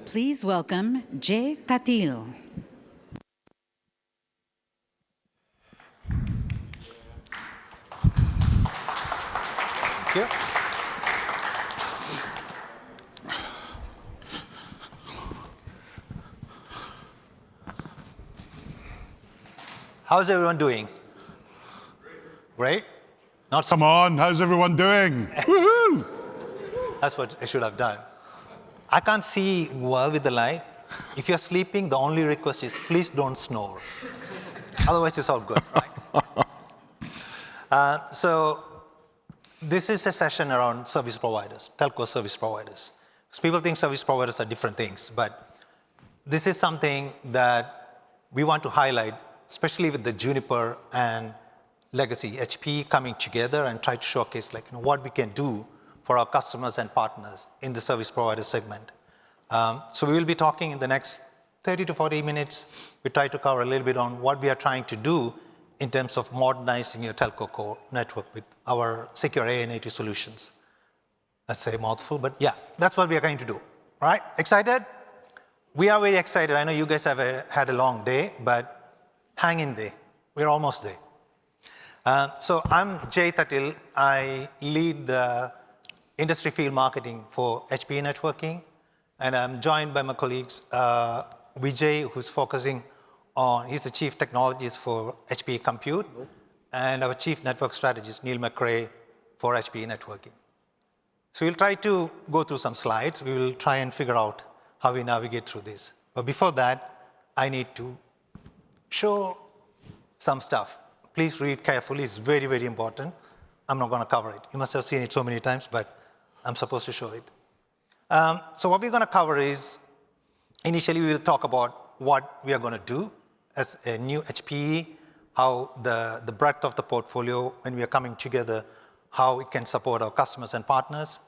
Please welcome Jay Tatil. Thank you. How's everyone doing? Great? Not so. Come on, how's everyone doing? Woohoo! That's what I should have done. I can't see well with the light. If you're sleeping, the only request is please don't snore. Otherwise, it's all good, right? So this is a session around service providers, telco service providers. Because people think service providers are different things, but this is something that we want to highlight, especially with the Juniper and legacy HPE coming together and try to showcase what we can do for our customers and partners in the service provider segment. So we will be talking in the next 30 to 40 minutes. We try to cover a little bit on what we are trying to do in terms of modernizing your telco core network with our secure AI native solutions. That's a mouthful, but yeah, that's what we are going to do. All right, excited? We are very excited. I know you guys have had a long day, but hang in there. We're almost there. So I'm Jay Tatil. I lead the industry field marketing for HPE networking, and I'm joined by my colleagues, Vijay, who's focusing on, he's the chief technologist for HPE Compute, and our chief network strategist, Neil McRae, for HPE networking. So we'll try to go through some slides. We will try and figure out how we navigate through this. But before that, I need to show some stuff. Please read carefully. It's very, very important. I'm not going to cover it. You must have seen it so many times, but I'm supposed to show it. So what we're going to cover is, initially we will talk about what we are going to do as a new HPE, how the breadth of the portfolio, when we are coming together, how it can support our customers and partners.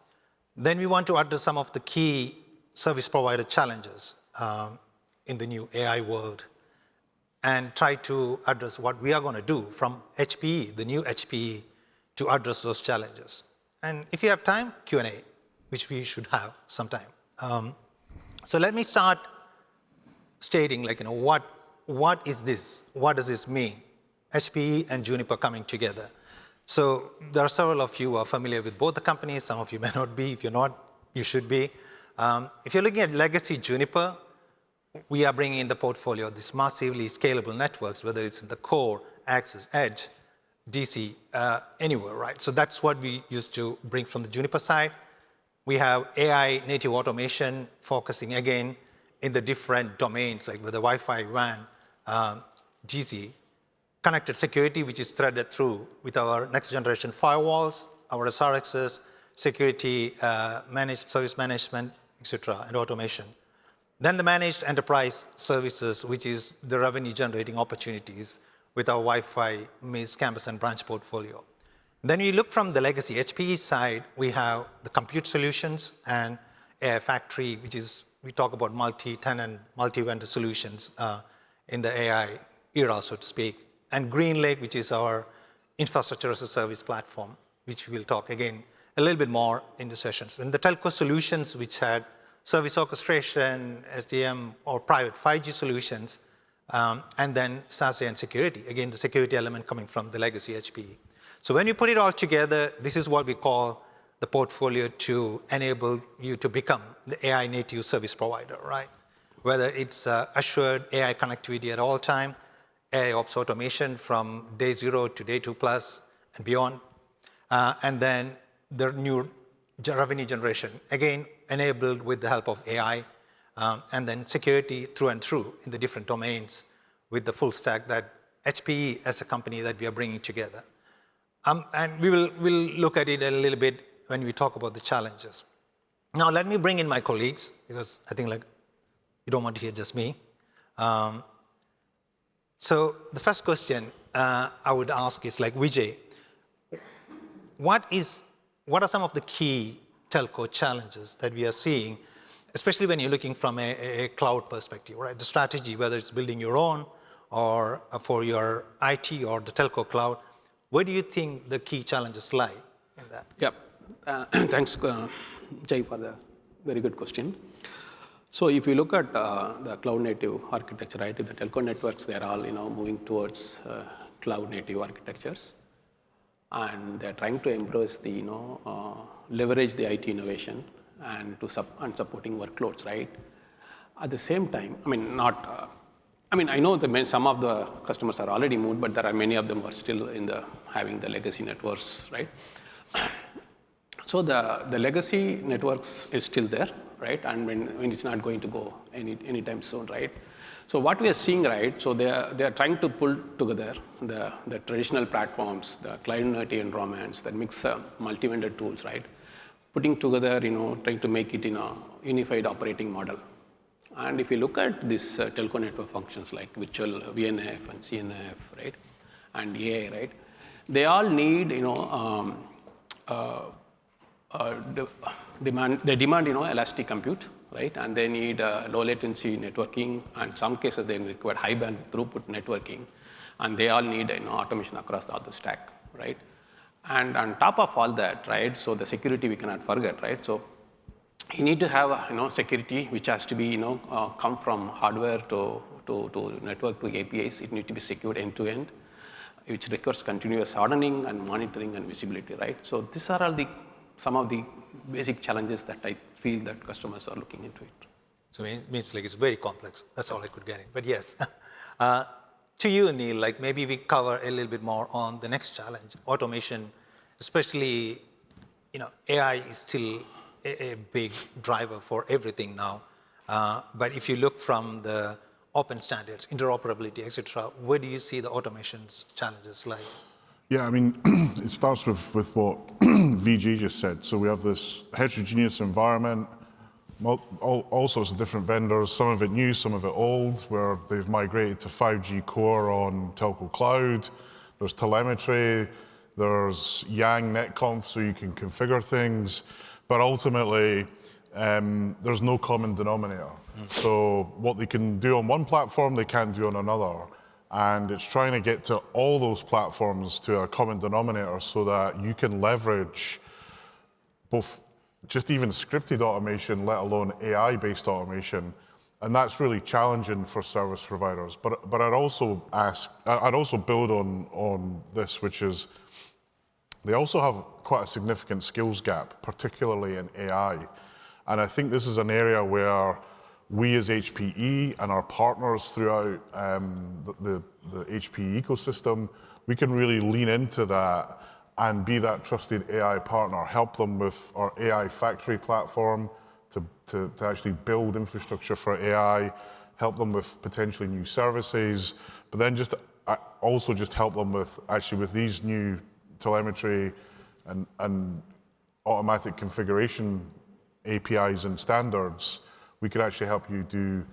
Then we want to address some of the key service provider challenges in the new AI world, and try to address what we are going to do from HPE, the new HPE, to address those challenges. And if you have time, Q&A, which we should have sometime. So let me start stating, what is this? What does this mean? HPE and Juniper coming together. So there are several of you who are familiar with both the companies. Some of you may not be. If you're not, you should be. If you're looking at legacy Juniper, we are bringing in the portfolio of these massively scalable networks, whether it's in the core, access, edge, DC, anywhere, right? So that's what we used to bring from the Juniper side. We have AI native automation focusing again in the different domains, like with the Wi-Fi, WAN, DC, connected security, which is threaded through with our next generation firewalls, our SRXs, security, managed service management, et cetera, and automation. Then the managed enterprise services, which is the revenue generating opportunities with our Wi-Fi, Mist, campus, and branch portfolio. Then we look from the legacy HPE side, we have the compute solutions and AI factory, which is, we talk about multi-tenant, multi-vendor solutions in the AI era, so to speak. And GreenLake, which is our infrastructure as a service platform, which we'll talk again a little bit more in the sessions. And the telco solutions, which had service orchestration, SDM, or private 5G solutions, and then SASE and security. Again, the security element coming from the legacy HPE. So when you put it all together, this is what we call the portfolio to enable you to become the AI native service provider, right? Whether it's assured AI connectivity at all time, AI ops automation from day 0 to day 2+ and beyond, and then the new revenue generation, again, enabled with the help of AI, and then security through and through in the different domains with the full stack that HPE as a company that we are bringing together. And we'll look at it a little bit when we talk about the challenges. Now, let me bring in my colleagues, because I think you don't want to hear just me. So the first question I would ask is Vijay, what are some of the key telco challenges that we are seeing, especially when you're looking from a cloud perspective, right? The strategy, whether it's building your own or for your IT or the telco cloud, where do you think the key challenges lie in that? Yep. Thanks, Jay, for the very good question. So if you look at the cloud-native architecture, right, the telco networks, they're all moving towards cloud-native architectures, and they're trying to embrace the leverage the IT innovation and supporting workloads, right? At the same time, I mean, not. I know that some of the customers are already moved, but there are many of them who are still having the legacy networks, right? So the legacy networks is still there, right? And when it's not going to go anytime soon, right? So what we are seeing, right? So they are trying to pull together the traditional platforms, the cloud-native environments, that mix multi-vendor tools, right? Putting together, trying to make it in a unified operating model. And if you look at these telco network functions like virtual VNF and CNF, right, and AI, right, they all need, they demand elastic compute, right, and they need low latency networking, and in some cases they require high bandwidth throughput networking, and they all need automation across all the stack, right. And on top of all that, right, so the security we cannot forget, right. So you need to have security which has to be come from hardware to network to APIs. It needs to be secured end to end, which requires continuous hardening and monitoring and visibility, right. So these are all some of the basic challenges that I feel that customers are looking into it. So it means like it's very complex. That's all I could get in. But yes, to you, Neil, like maybe we cover a little bit more on the next challenge, automation, especially, AI is still a big driver for everything now. But if you look from the open standards, interoperability, etc., where do you see the automation's challenges like? Yeah, I mean, it starts with what VG just said. So we have this heterogeneous environment, all sorts of different vendors, some of it new, some of it old, where they've migrated to 5G core on telco cloud. There's telemetry, there's Yang netconf, so you can configure things. But ultimately, there's no common denominator. So what they can do on one platform, they can't do on another. And it's trying to get to all those platforms to a common denominator so that you can leverage both just even scripted automation, let alone AI-based automation. And that's really challenging for service providers. But I'd also build on this, which is they also have quite a significant skills gap, particularly in AI. And I think this is an area where we as HPE and our partners throughout the HPE ecosystem, we can really lean into that and be that trusted AI partner, help them with our AI factory platform to actually build infrastructure for AI, help them with potentially new services, but then also help them with these new telemetry and automatic configuration APIs and standards. We could actually help you do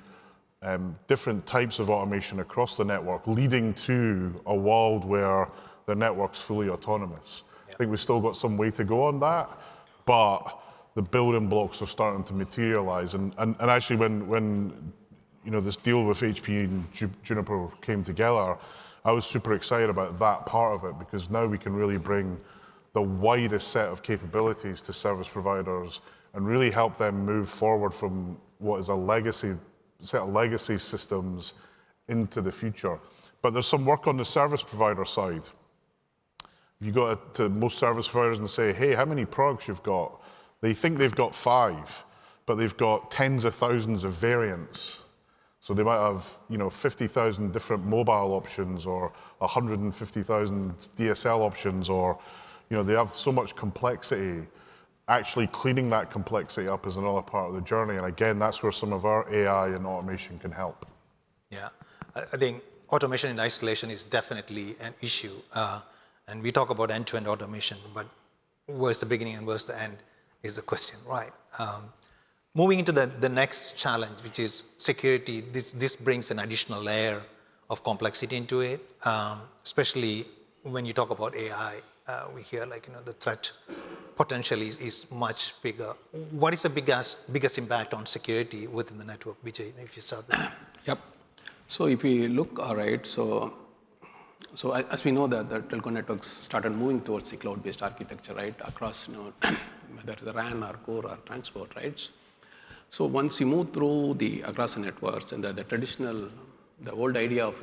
different types of automation across the network, leading to a world where the network's fully autonomous. Yep. I think we've still got some way to go on that, but the building blocks are starting to materialize. And actually, when this deal with HPE and Juniper came together, I was super excited about that part of it, because now we can really bring the widest set of capabilities to service providers and really help them move forward from what is a set of legacy systems into the future. But there's some work on the service provider side. If you go to most service providers and say, hey, how many products you've got? They think they've got 5, but they've got tens of thousands of variants. So they might have 50,000 different mobile options or 150,000 DSL options, or they have so much complexity. Actually cleaning that complexity up is another part of the journey. And again, that's where some of our AI and automation can help. Yeah, I think automation in isolation is definitely an issue. And we talk about end-to-end automation, but where's the beginning and where's the end is the question, right? Moving into the next challenge, which is security, this brings an additional layer of complexity into it, especially when you talk about AI. We hear the threat potential is much bigger. What is the biggest impact on security within the network, Vijay, if you start with that? Yep. So if we look, all right, so as we know that the telco networks started moving towards the cloud-based architecture, right, across, whether it's the RAN or core or transport, right? So once you move through across the networks and the old idea of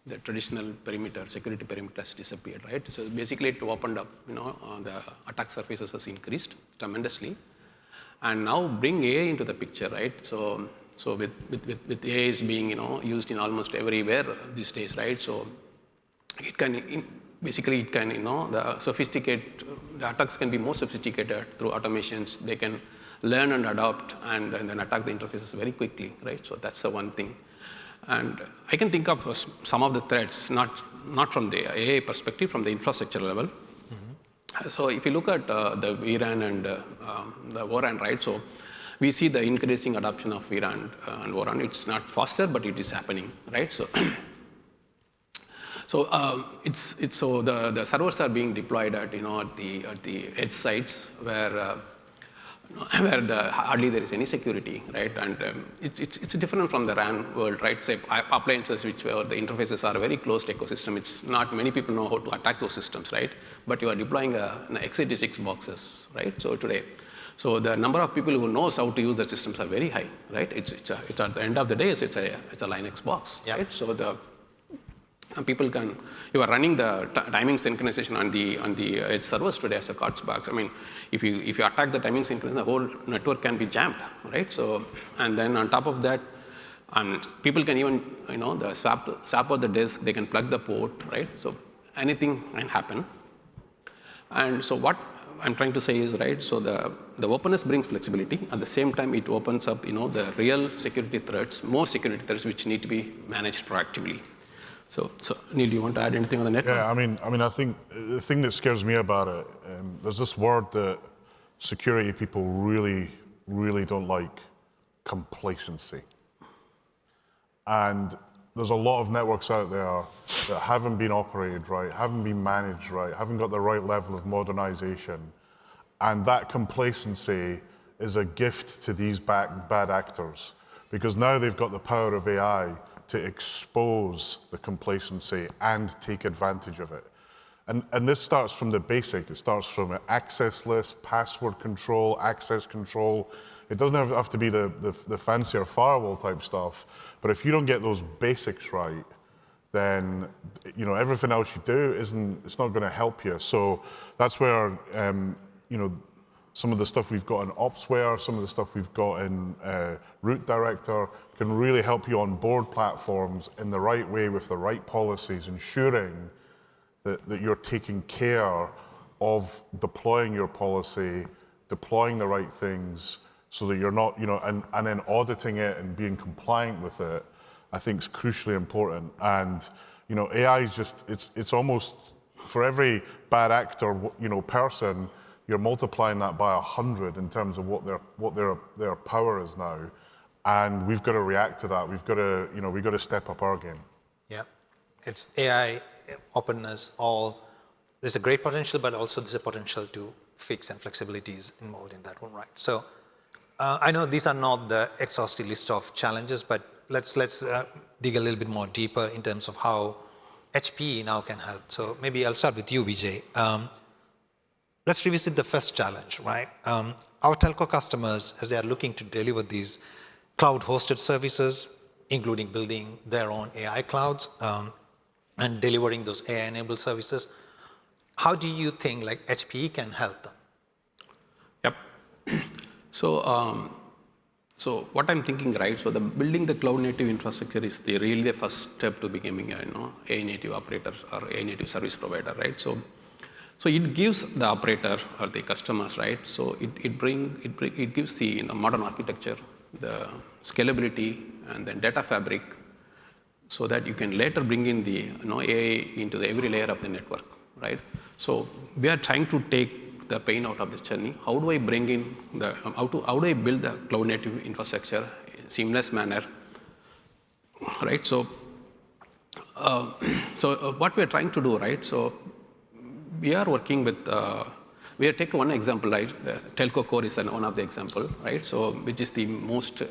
the traditional perimeter, security perimeter has disappeared, right? So basically it opened up, the attack surfaces has increased tremendously. And now bring AI into the picture, right? So with AI is being, used in almost everywhere these days, right? So it can, basically it can, the attacks can be more sophisticated through automations. They can learn and adopt and then attack the interfaces very quickly, right? So that's the one thing. And I can think of some of the threats, not from the AI perspective, from the infrastructure level. Mm-hmm. So if you look at the vRAN and the ORAN, right? So we see the increasing adoption of vRAN and ORAN. It's not faster, but it is happening, right? So so the servers are being deployed at the edge sites where hardly there is any security, right? And it's different from the RAN world, right? Say appliances where the interfaces are a very closed ecosystem. It's not many people know how to attack those systems, right? But you are deploying an x86 boxes, right? So the number of people who knows how to use the systems are very high, right? It's at the end of the day, it's a Linux box, yep. Right? So you are running the timing synchronization on the edge servers today as a cards box. I mean, if you attack the timing synchronization, the whole network can be jammed, right? So, and then on top of that, people can even, swap out the disk, they can plug the port, right? So anything can happen. And so what I'm trying to say is, right, so the openness brings flexibility. At the same time, it opens up, the real security threats, more security threats which need to be managed proactively. So Neil, do you want to add anything on the network? Yeah, I mean, I think the thing that scares me about it, there's this word that security people really, really don't like: complacency. And there's a lot of networks out there that haven't been operated right, haven't been managed right, haven't got the right level of modernization. And that complacency is a gift to these bad actors, because now they've got the power of AI to expose the complacency and take advantage of it. And this starts from the basic. It starts from an access list, password control, access control. It doesn't have to be the fancier firewall type stuff, but if you don't get those basics right, then everything else you do it's not going to help you. So that's where some of the stuff we've got in Opsware, some of the stuff we've got in Route Director can really help you on board platforms in the right way with the right policies, ensuring that you're taking care of deploying your policy, deploying the right things, so that you're not, and then auditing it and being compliant with it, I think is crucially important. And, AI is just, it's almost, for every bad actor, person, you're multiplying that by 100 in terms of what their power is now. And we've got to react to that. We've got to step up our game. Yeah, it's AI, openness, there's a great potential, but also there's a potential to fix, and flexibility is involved in that one, right? So I know these are not the exhaustive list of challenges, but let's dig a little bit more deeper in terms of how HPE now can help. So maybe I'll start with you, Vijay. Let's revisit the first challenge, right? Our telco customers, as they are looking to deliver these cloud-hosted services, including building their own AI clouds and delivering those AI-enabled services, how do you think HPE can help them? Yep. So what I'm thinking, right? So building the cloud-native infrastructure is really the first step to becoming a AI-native operator or AI-native service provider, right? So it gives the operator or the customers, right? So it gives the modern architecture, the scalability, and then data fabric, so that you can later bring in the AI into every layer of the network, right? So we are trying to take the pain out of this journey. How do I bring in how do I build the cloud native infrastructure in a seamless manner, right? So what we are trying to do, right? So we are working with, we have taken one example, right? The Telco Core is one of the example, right? So which is the most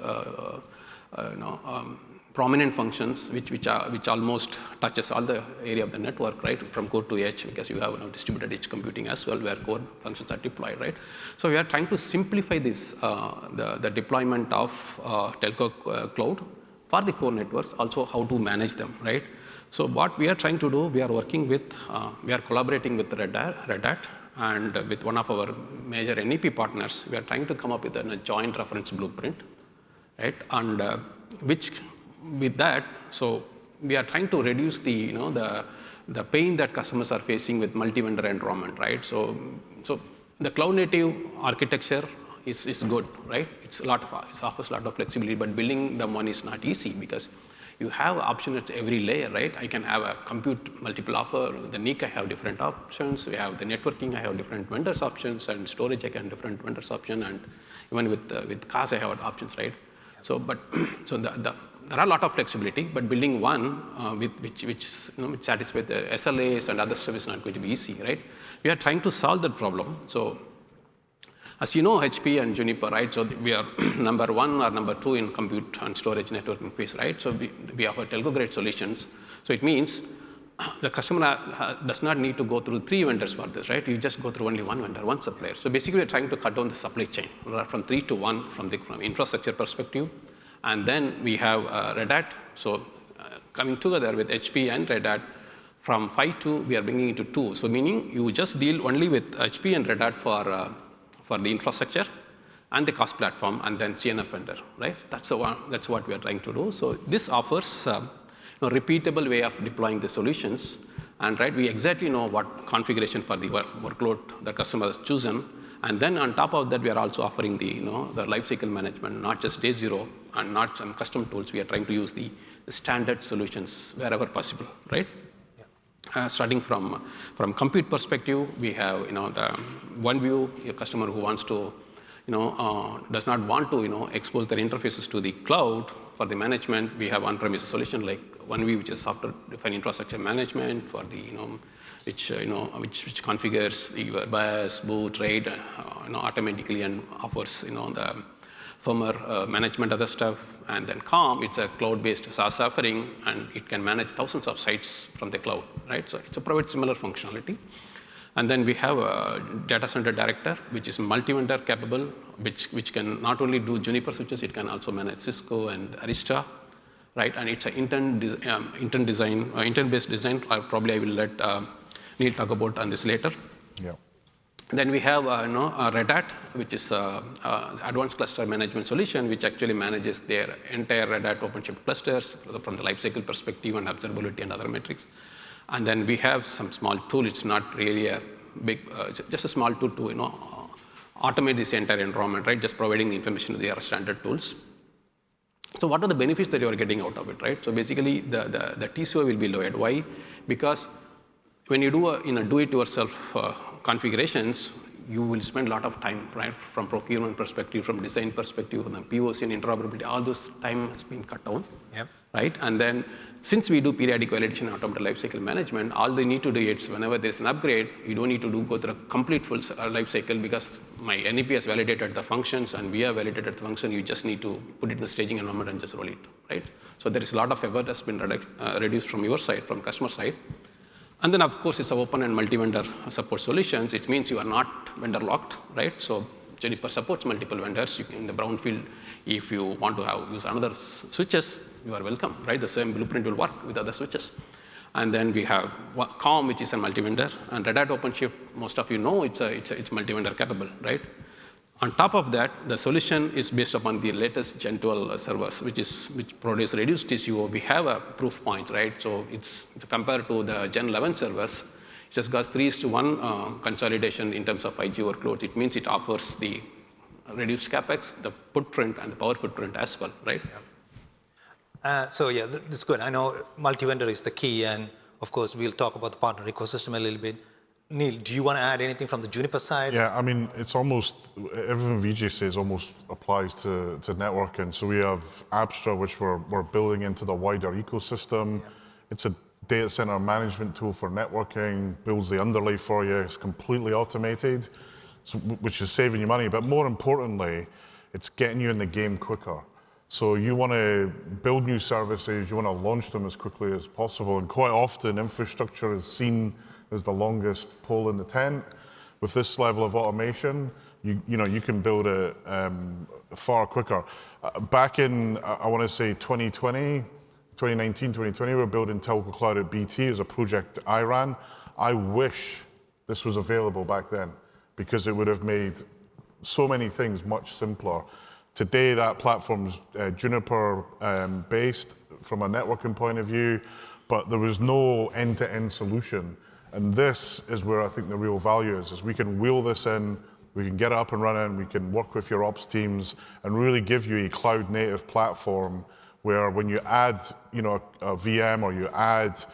prominent functions which almost touches all the area of the network, right, from core to edge, because you have distributed edge computing as well, where core functions are deployed, right? So we are trying to simplify this, the deployment of telco cloud for the core networks, also how to manage them, right? So what we are trying to do, we are working with, we are collaborating with Red Hat and with one of our major NEP partners. We are trying to come up with a joint reference blueprint, right? And with that, so we are trying to reduce the the pain that customers are facing with multi-vendor environment, right? So the cloud native architecture is good, right? It offers a lot of flexibility, but building them one is not easy because you have options at every layer, right? I can have a compute multiple offer. The NIC, I have different options. We have the networking, I have different vendors options, and storage, I can have different vendors option, and even with CAS, I have options, right? So there are a lot of flexibility, but building one which satisfies the SLAs and other stuff is not going to be easy, right? We are trying to solve that problem. So, as you know, HPE and Juniper, right? So we are number 1 or number 2 in compute and storage networking space, right? So we offer telco-grade solutions. So it means the customer does not need to go through 3 vendors for this, right? You just go through only one vendor, one supplier. So basically, we're trying to cut down the supply chain from 3 to 1 from infrastructure perspective. And then we have Red Hat. So coming together with HPE and Red Hat, from 5 to we are bringing it to 2. So meaning you just deal only with HPE and Red Hat for the infrastructure and the cost platform, and then CNF vendor, right? That's what we are trying to do. So this offers a repeatable way of deploying the solutions, and right, we exactly know what configuration for the workload the customer has chosen, and then on top of that, we are also offering the the lifecycle management, not just day zero and not some custom tools. We are trying to use the standard solutions wherever possible, right? Starting from compute perspective, we have the one view. A customer who wants to does not want to expose their interfaces to the cloud for the management. We have on-premises solution like OneView, which is software-defined infrastructure management for the which configures the BIOS, boot, RAID automatically and offers the firmware management, other stuff. And then COM, it's a cloud-based SaaS offering, and it can manage thousands of sites from the cloud, right? So it's a provides similar functionality. And then we have a data center director, which is multi-vendor capable, which can not only do Juniper switches, it can also manage Cisco and Arista, right? And it's an intent-based design. Probably I will let Neil talk about on this later. Yeah. Then we have Red Hat, which is advanced cluster management solution, which actually manages their entire Red Hat OpenShift clusters from the lifecycle perspective and observability and other metrics. And then we have some small tool. It's not really a big, just a small tool to automate this entire environment, right? Just providing the information to the standard tools. So what are the benefits that you are getting out of it, right? So basically, the TCO will be lowered. Why? Because when you do do-it-yourself configurations, you will spend a lot of time, right? From procurement perspective, from design perspective, from the POC and interoperability, all those time has been cut down, right? And then since we do periodic validation and automated lifecycle management, all they need to do is whenever there's an upgrade, you don't need to go through a complete full lifecycle because my NEP has validated the functions and we have validated the function. You just need to put it in the staging environment and just roll it, right? So there is a lot of effort that's been reduced from your side, from customer side. And then, of course, it's an open and multi-vendor support solutions. It means you are not vendor locked, right? So Juniper supports multiple vendors. You can, in the brownfield, if you want to use another switches, you are welcome, right? The same blueprint will work with other switches. And then we have COM, which is a multi-vendor, and Red Hat OpenShift. Most of you know it's multi-vendor capable, right? On top of that, the solution is based upon the latest Gen 12 servers, which produce reduced TCO. We have a proof point, right? So it's compared to the Gen 11 servers, it just got 3:1 consolidation in terms of 5G workloads. It means it offers the reduced capex, the footprint, and the power footprint as well, right? So yeah, that's good. I know multi-vendor is the key, and of course we'll talk about the partner ecosystem a little bit. Neil, do you want to add anything from the Juniper side? Yeah, I mean, it's almost, everything Vijay says almost applies to networking. So we have Abstra, which we're building into the wider ecosystem. It's a data center management tool for networking, builds the underlay for you. It's completely automated, which is saving you money. But more importantly, it's getting you in the game quicker. So you want to build new services, you want to launch them as quickly as possible. And quite often, infrastructure is seen as the longest pole in the tent. With this level of automation, you can build it far quicker. Back in, I want to say 2019, 2020, we were building Telco Cloud at BT as a project I ran. I wish this was available back then, because it would have made so many things much simpler. Today, that platform's Juniper based from a networking point of view, but there was no end-to-end solution. And this is where I think the real value is we can wheel this in, we can get it up and running, we can work with your ops teams and really give you a cloud-native platform where when you add a VM or you add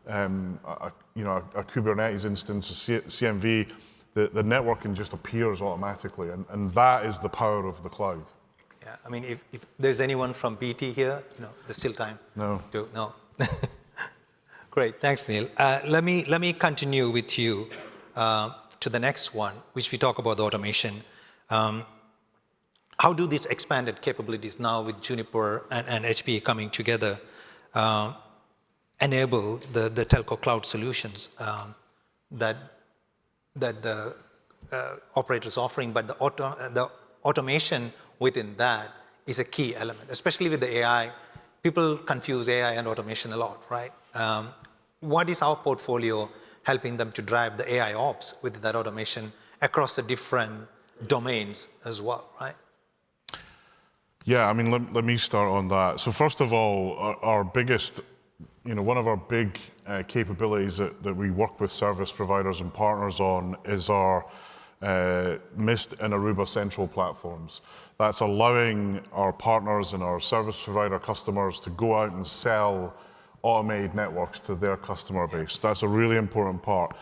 a Kubernetes instance, a CMV, the networking just appears automatically. And that is the power of the cloud. Yeah, I mean, if there's anyone from BT here, there's still time. No. No. Great, thanks, Neil. Let me continue with you to the next one, which we talk about the automation. How do these expanded capabilities now with Juniper and HPE coming together enable the telco cloud solutions that the operator's offering, but the automation within that is a key element, especially with the AI. People confuse AI and automation a lot, right? What is our portfolio helping them to drive the AI ops with that automation across the different domains as well, right? Yeah, I mean, let me start on that. So first of all, our biggest, one of our big capabilities that we work with service providers and partners on is our Mist and Aruba Central platforms. That's allowing our partners and our service provider customers to go out and sell automated networks to their customer base. That's a really important part.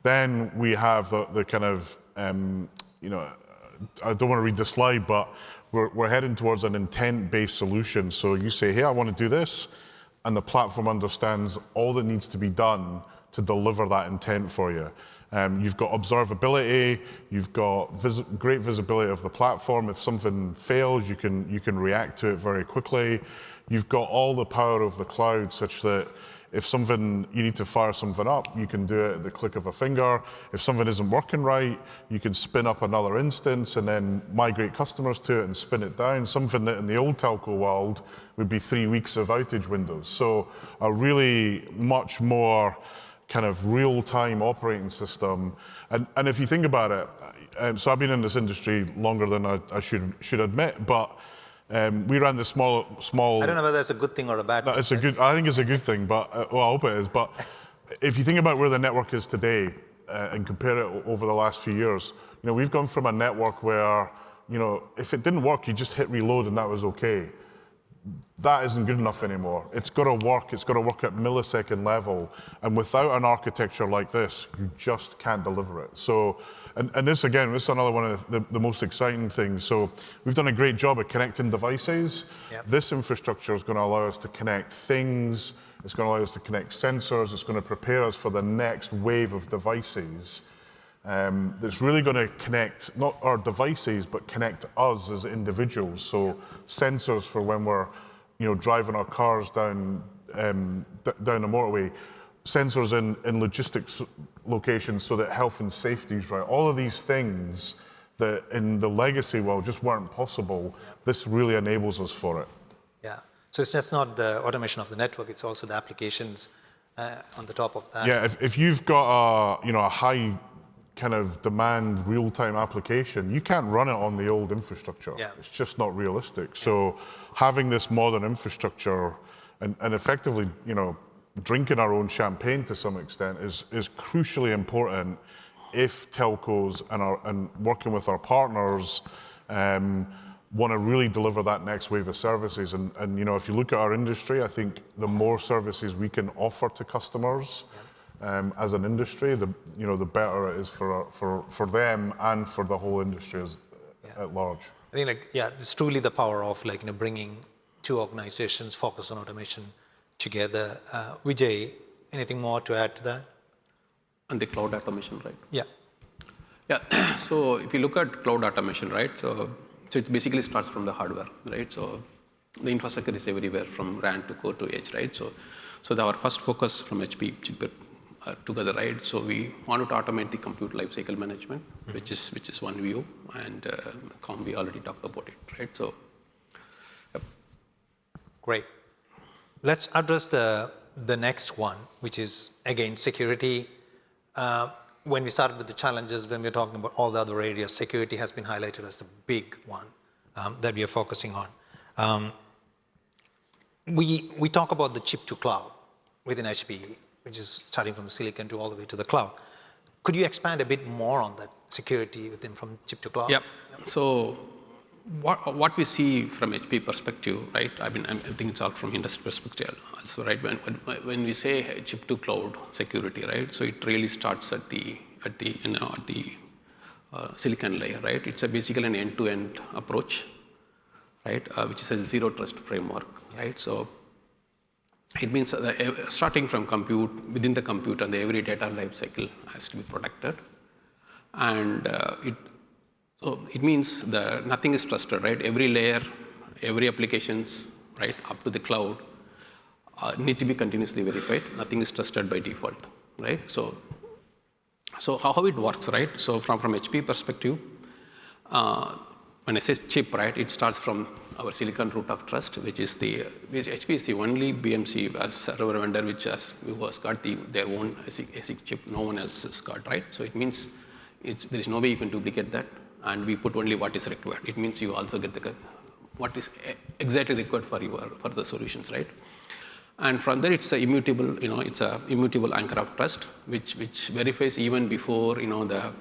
Then we have the kind of, I don't want to read the slide, but we're heading towards an intent-based solution. So you say, hey, I want to do this, and the platform understands all that needs to be done to deliver that intent for you. You've got observability, you've got great visibility of the platform. If something fails, you can react to it very quickly. You've got all the power of the cloud such that if you need to fire something up, you can do it at the click of a finger. If something isn't working right, you can spin up another instance and then migrate customers to it and spin it down. Something that in the old telco world would be 3 weeks of outage windows. So a really much more kind of real-time operating system. And if you think about it, so I've been in this industry longer than I should admit, but we ran this small. I don't know whether that's a good thing or a bad thing. I think it's a good thing, but well, I hope it is. But if you think about where the network is today and compare it over the last few years, we've gone from a network where, if it didn't work, you just hit reload and that was okay. That isn't good enough anymore. It's got to work. It's got to work at millisecond level. And without an architecture like this, you just can't deliver it. So, and this again, this is another one of the most exciting things. So we've done a great job at connecting devices. Yep. This infrastructure is going to allow us to connect things. It's going to allow us to connect sensors. It's going to prepare us for the next wave of devices. That's really going to connect not our devices, but connect us as individuals. So sensors for when we're, driving our cars down the motorway, sensors in logistics locations so that health and safety is right. All of these things that in the legacy world just weren't possible. This really enables us for it. Yeah. So it's just not the automation of the network; it's also the applications on the top of that. Yeah. If you've got a high kind of demand real-time application, you can't run it on the old infrastructure. Yeah. It's just not realistic. So having this modern infrastructure and effectively, drinking our own champagne to some extent is crucially important if telcos and working with our partners want to really deliver that next wave of services. And if you look at our industry, I think the more services we can offer to customers, as an industry, the better it is for them and for the whole industry at large. I think it's truly the power of bringing two organizations focused on automation together. Vijay, anything more to add to that? And the cloud automation, right? Yeah. Yeah. So if you look at cloud automation, right? So it basically starts from the hardware, right? So the infrastructure is everywhere from RAN to core to edge, right? So our first focus from HP Juniper together, right? So we wanted to automate the compute lifecycle management, which is one view, and we already talked about it, right? So, yep. Great. Let's address the next one, which is again security. When we started with the challenges, when we're talking about all the other areas, security has been highlighted as the big one that we are focusing on. We talk about the chip to cloud within HPE, which is starting from silicon to all the way to the cloud. Could you expand a bit more on that security within from chip to cloud? Yep. So what we see from HP perspective, right? I mean, I think it's all from industry perspective also, right? When we say chip to cloud security, right? So it really starts at the silicon layer, right? It's basically an end-to-end approach, right? Which is a zero trust framework, right? So it means starting from compute, within the compute, and every data life cycle has to be protected. And it means that nothing is trusted, right? Every layer, every applications, right, up to the cloud need to be continuously verified. Nothing is trusted by default, right? So how it works, right? So from HP perspective, when I say chip, right, it starts from our silicon root of trust, which HP is the only BMC server vendor which has got their own ASIC chip. No one else has got, right? So it means there is no way you can duplicate that, and we put only what is required. It means you also get what is exactly required for the solutions, right? And from there, it's a immutable, it's a immutable anchor of trust, which verifies even before, the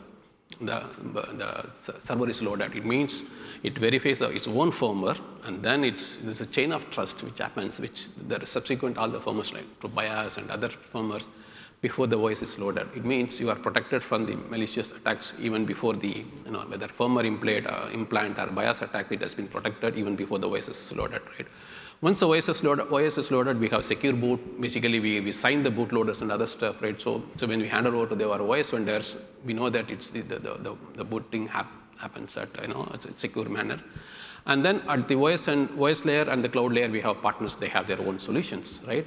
server is loaded. It means it verifies its own firmware, and then there's a chain of trust which happens, which there is subsequent all the firmwares like to BIOS and other firmwares before the OS is loaded. It means you are protected from the malicious attacks even before the, whether firmware implant or BIOS attack, it has been protected even before the OS is loaded, right? Once the OS is loaded, we have secure boot. Basically, we sign the bootloaders and other stuff, right? So when we hand it over to our OS vendors, we know that it's the booting happens at it's a secure manner. And then at the OS layer and the cloud layer, we have partners. They have their own solutions, right?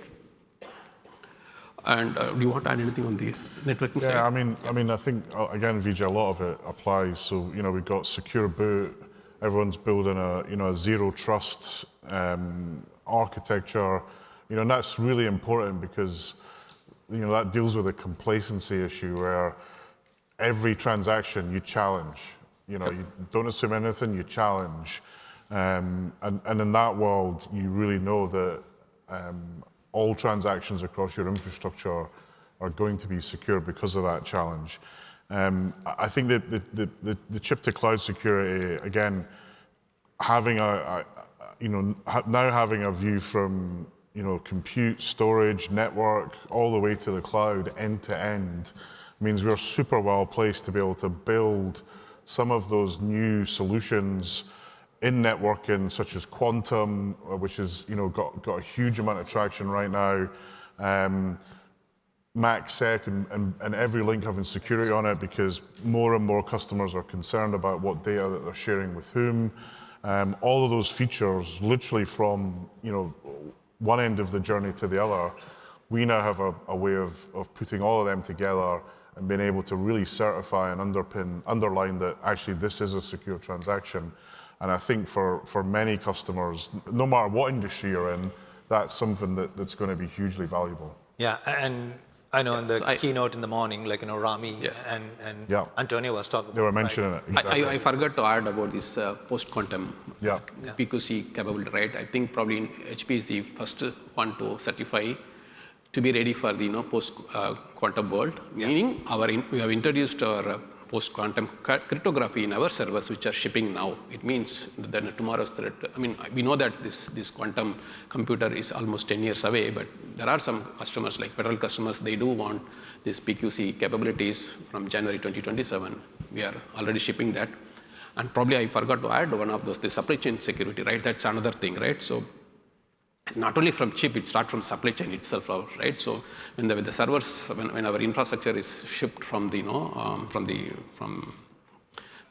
And do you want to add anything on the networking side? Yeah, I mean, I think again, Vijay, a lot of it applies. So we've got secure boot. Everyone's building a zero trust architecture, and that's really important because that deals with a complacency issue where every transaction you challenge. You don't assume anything, you challenge, and in that world, you really know that all transactions across your infrastructure are going to be secure because of that challenge. I think that the chip to cloud security, again, having now having a view from compute, storage, network, all the way to the cloud, end to end, means we're super well placed to be able to build some of those new solutions in networking, such as quantum, which has got a huge amount of traction right now. MACsec and every link having security on it, because more and more customers are concerned about what data that they're sharing with whom. All of those features, literally from one end of the journey to the other, we now have a way of putting all of them together and being able to really certify and underline that actually this is a secure transaction. And I think for many customers, no matter what industry you're in, that's something that's going to be hugely valuable. Yeah, and I know in the keynote in the morning, like Rami and Antonio was talking. They were mentioning it. Exactly. I forgot to add about this post-quantum PQC capability, right? I think probably HP is the first one to certify to be ready for the post-quantum world. Meaning we have introduced our post-quantum cryptography in our servers, which are shipping now. It means that tomorrow's threat, we know that this quantum computer is almost 10 years away, but there are some customers, like federal customers, they do want these PQC capabilities from January 2027. We are already shipping that. And probably I forgot to add one of those, the supply chain security, right? That's another thing, right? So not only from chip, it starts from supply chain itself, right? So when the servers, when our infrastructure is shipped from the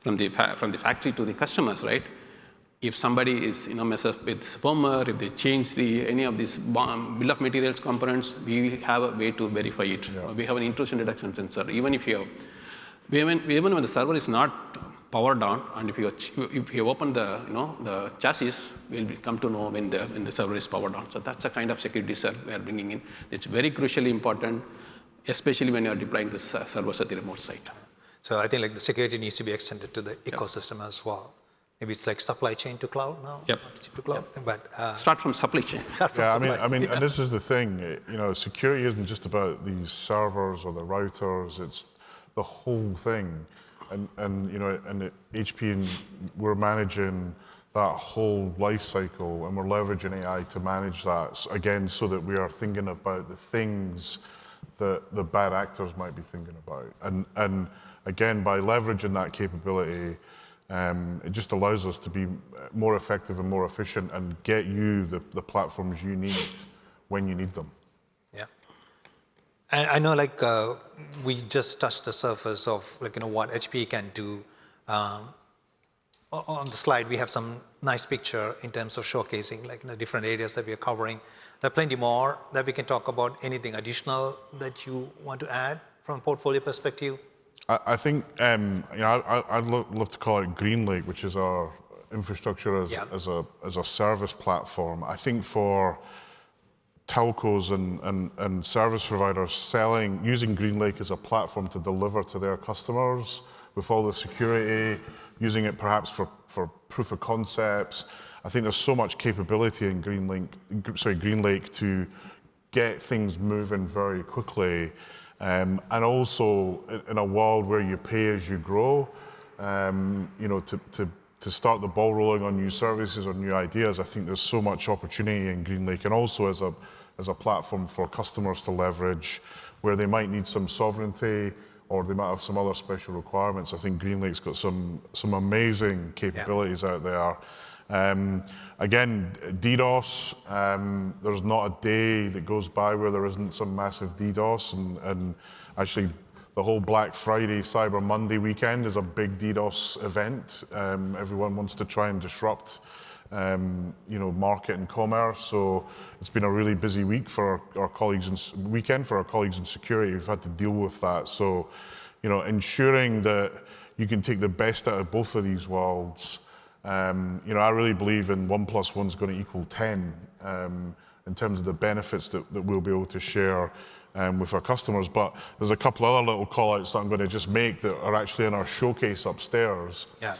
from the factory to the customers, right? if somebody is mess up with firmware, if they change any of these bill of materials components, we have a way to verify it. Yeah. We have an intrusion detection sensor. Even if you have, even when the server is not powered on, and if you open the the chassis, we'll come to know when the server is powered on. So that's a kind of security we are bringing in. It's very crucially important, especially when you are deploying this servers at the remote site. So I think like the security needs to be extended to the ecosystem as well. Maybe it's like supply chain to cloud now. Yep. To cloud, but Start from supply chain. And this is the thing. Security isn't just about these servers or the routers. It's the whole thing. And at HPE, we're managing that whole life cycle, and we're leveraging AI to manage that, again, so that we are thinking about the things that the bad actors might be thinking about. And again, by leveraging that capability, it just allows us to be more effective and more efficient and get you the platforms you need when you need them. Yeah. And I know we just touched the surface of what HPE can do. On the slide, we have some nice picture in terms of showcasing the different areas that we are covering. There are plenty more that we can talk about. Anything additional that you want to add from a portfolio perspective? I think I'd love to call it GreenLake, which is our infrastructure as a service platform. I think for telcos and service providers using GreenLake as a platform to deliver to their customers with all the security, using it perhaps for proof of concepts. I think there's so much capability in GreenLake to get things moving very quickly. And also in a world where you pay as you grow, to start the ball rolling on new services or new ideas, I think there's so much opportunity in GreenLake, and also as a platform for customers to leverage where they might need some sovereignty or they might have some other special requirements. I think GreenLake's got some amazing capabilities out there. Again, DDoS, there's not a day that goes by where there isn't some massive DDoS, and actually the whole Black Friday, Cyber Monday weekend is a big DDoS event. Everyone wants to try and disrupt market and commerce. So it's been a really busy week for our colleagues for our colleagues in security who've had to deal with that. So, ensuring that you can take the best out of both of these worlds. I really believe in 1 + 1 is going to equal 10 in terms of the benefits that we'll be able to share with our customers. But there's a couple other little call-outs that I'm going to just make that are actually in our showcase upstairs. Yeah.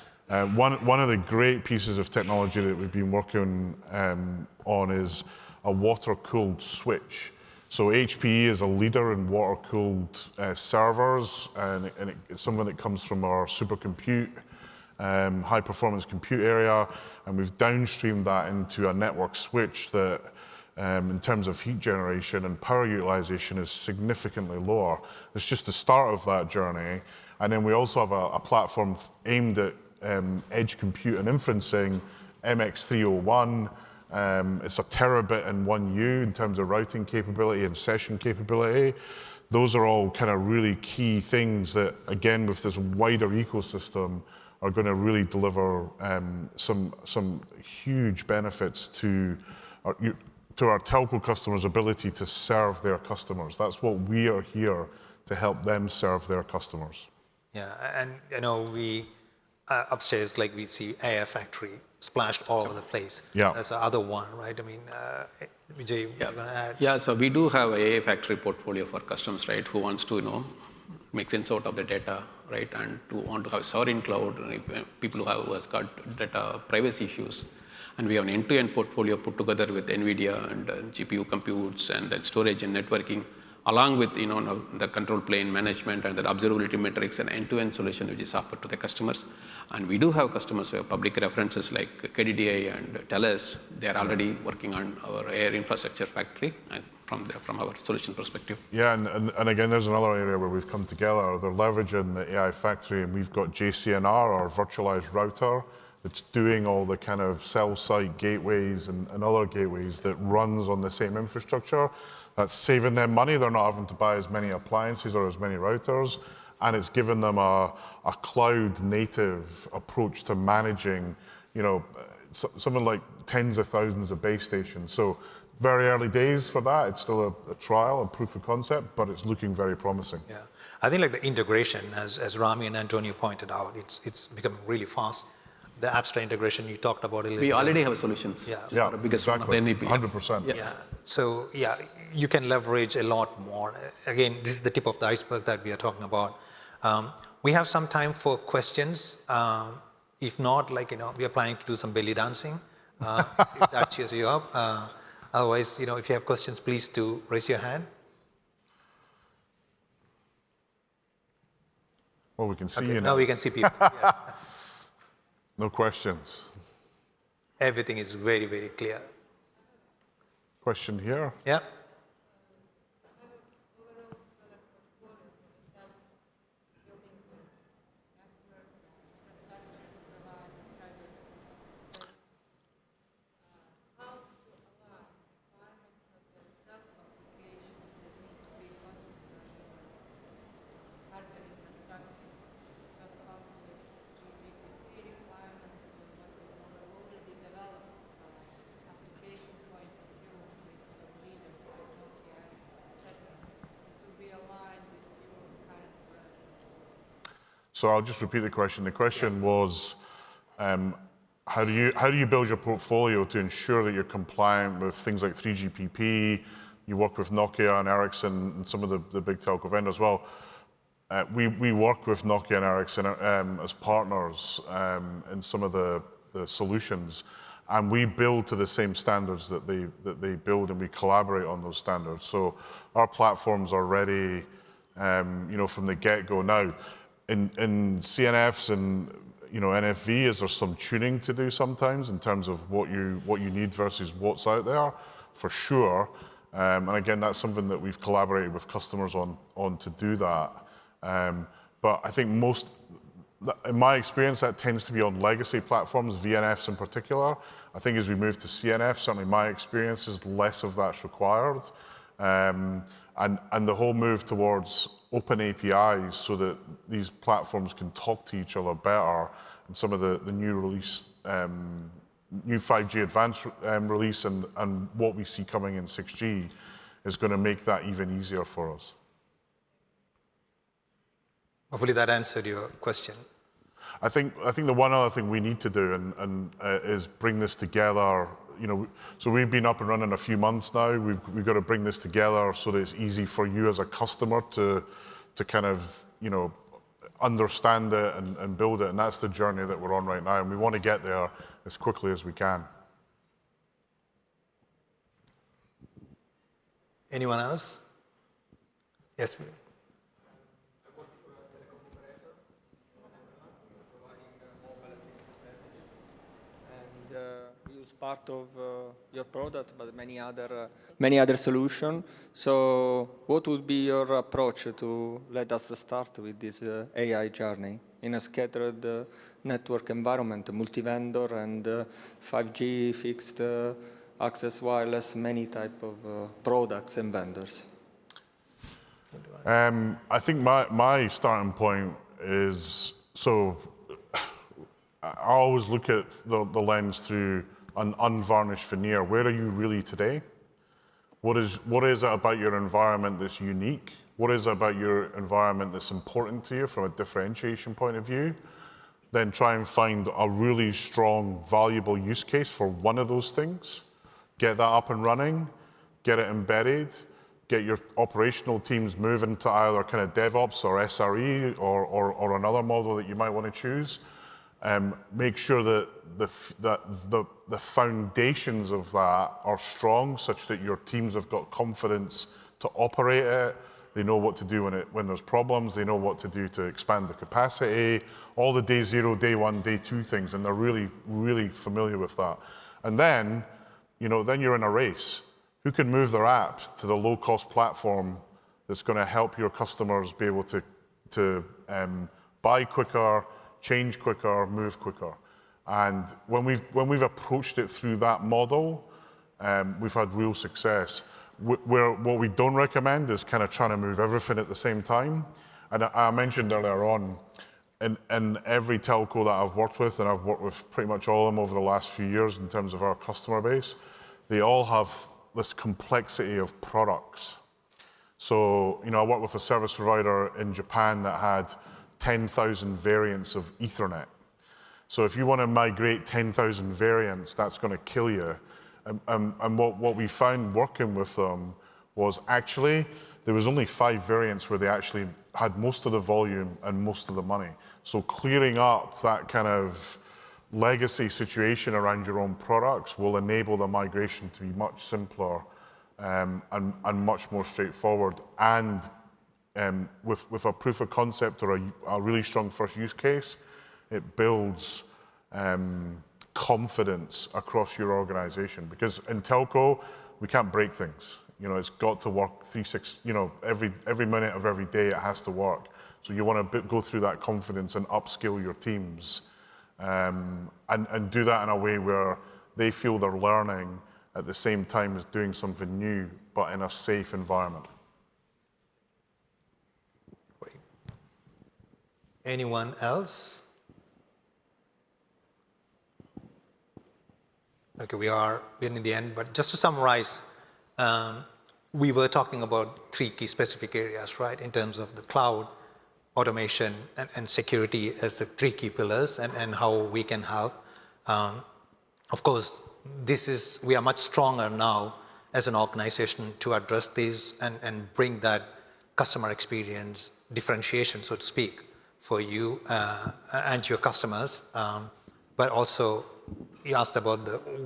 One of the great pieces of technology that we've been working on is a water-cooled switch. So HPE is a leader in water-cooled servers, and it's something that comes from our supercompute, high-performance compute area, and we've downstreamed that into a network switch that, in terms of heat generation and power utilization, is significantly lower. It's just the start of that journey. And then we also have a platform aimed at edge compute and inferencing, MX301. It's a terabit in 1U in terms of routing capability and session capability. Those are all kind of really key things that, again, with this wider ecosystem, are going to really deliver some huge benefits to our telco customers' ability to serve their customers. That's what we are here to help them serve their customers. Yeah, and we upstairs, we see AI Factory splashed all over the place. Yeah. That's the other one, right? I mean, Vijay, you want to add? Yeah, so we do have an AI Factory portfolio for customers, right, who wants to, make sense out of the data, right, and to want to have sovereign cloud, people who has got data privacy issues. And we have an end-to-end portfolio put together with NVIDIA and GPU computes and then storage and networking, along with the control plane management and the observability metrics and end-to-end solution which is offered to the customers. And we do have customers who have public references like KDDI and TELUS. They are already working on our AI infrastructure factory from our solution perspective. Yeah, and again, there's another area where we've come together. They're leveraging the AI factory, and we've got JCNR, our virtualized router, that's doing all the kind of cell site gateways and other gateways that runs on the same infrastructure. That's saving them money. They're not having to buy as many appliances or as many routers, and it's given them a cloud native approach to managing something like tens of thousands of base stations. So very early days for that. It's still a trial, a proof of concept, but it's looking very promising. Yeah, I think like the integration, as Rami and Antonio pointed out, it's becoming really fast. The Apstra integration you talked about a little bit. We already have solutions. Yeah. Just for the biggest exactly. one of the NEP. 100%. Yeah. So yeah, you can leverage a lot more. Again, this is the tip of the iceberg that we are talking about. We have some time for questions. If not, we are planning to do some belly dancing. If that cheers you up. Otherwise, if you have questions, please do raise your hand. Well, we can see Okay, you now. now we can see people. Yes. No questions. Everything is very, very clear. Question here. Yeah. So I'll just repeat the question. The question was, how do you build your portfolio to ensure that you're compliant with things like 3GPP? You work with Nokia and Ericsson and some of the big telco vendors. Well, we work with Nokia and Ericsson as partners in some of the solutions, and we build to the same standards that they build, and we collaborate on those standards. So our platforms are ready, from the get-go. Now, in CNFs and NFV, is there some tuning to do sometimes in terms of what you need versus what's out there? For sure. And again, that's something that we've collaborated with customers on to do that. But I think in my experience, that tends to be on legacy platforms, VNFs in particular. I think as we move to CNF, certainly my experience is less of that's required. And the whole move towards open APIs so that these platforms can talk to each other better, and some of the new release, new 5G advanced release and what we see coming in 6G is going to make that even easier for us. Hopefully that answered your question. I think the one other thing we need to do is bring this together. So we've been up and running a few months now. We've got to bring this together so that it's easy for you as a customer to kind of understand it and build it. And that's the journey that we're on right now. And we want to get there as quickly as we can. Anyone else? Yes, please. Part of your product, but many other solutions. So what would be your approach to let us start with this AI journey in a scattered network environment, multi-vendor and 5G, fixed access wireless, many type of products and vendors? I think my starting point is, so I always look at the lens through an unvarnished veneer. Where are you really today? What is it about your environment that's unique? What is it about your environment that's important to you from a differentiation point of view? Then try and find a really strong, valuable use case for one of those things. Get that up and running, get it embedded, get your operational teams moving to either kind of DevOps or SRE or another model that you might want to choose. Make sure that the foundations of that are strong, such that your teams have got confidence to operate it. They know what to do when there's problems. They know what to do to expand the capacity. All the day zero, day one, day two things, and they're really, really familiar with that. And then, then you're in a race. Who can move their app to the low-cost platform that's going to help your customers be able to buy quicker, change quicker, move quicker? And when we've approached it through that model, we've had real success. What we don't recommend is kind of trying to move everything at the same time. And I mentioned earlier on, in every telco that I've worked with, and I've worked with pretty much all of them over the last few years in terms of our customer base, they all have this complexity of products. So, I worked with a service provider in Japan that had 10,000 variants of Ethernet. So if you want to migrate 10,000 variants, that's going to kill you. And what we found working with them was actually, there was only 5 variants where they actually had most of the volume and most of the money. So clearing up that kind of legacy situation around your own products will enable the migration to be much simpler and much more straightforward. And with a proof of concept or a really strong first use case, it builds confidence across your organization. Because in telco, we can't break things. It's got to work every minute of every day it has to work. So you want to go through that confidence and upskill your teams and do that in a way where they feel they're learning at the same time as doing something new, but in a safe environment. Great. Anyone else? Okay, we're in the end, but just to summarize, we were talking about 3 key specific areas, right? In terms of the cloud, automation, and security as the 3 key pillars, and how we can help. Of course, we are much stronger now as an organization to address these and bring that customer experience differentiation, so to speak, for you and your customers. But also, you asked about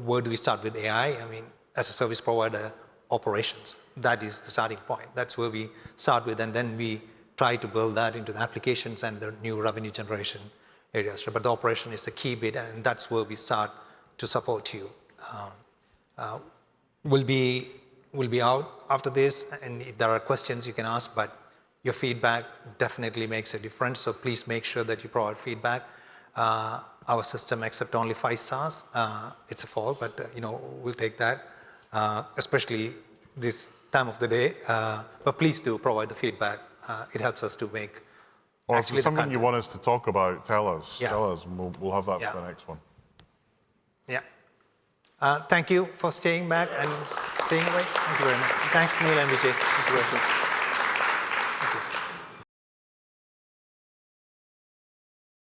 where do we start with AI? I mean, as a service provider, operations, that is the starting point. That's where we start with, and then we try to build that into the applications and the new revenue generation areas. But the operation is the key bit, and that's where we start to support you. We'll be out after this, and if there are questions you can ask, but your feedback definitely makes a difference, so please make sure that you provide feedback. Our system accepts only 5 stars. It's a fault, but we'll take that, especially this time of the day. But please do provide the feedback. It helps us to make. Or if there's something you want us to talk about, tell us. Yeah. Tell us, and we'll have that for the next one. Yeah. Thank you for staying back and staying awake. Thank you very much. Thanks, Neil and Vijay. Thank you very much.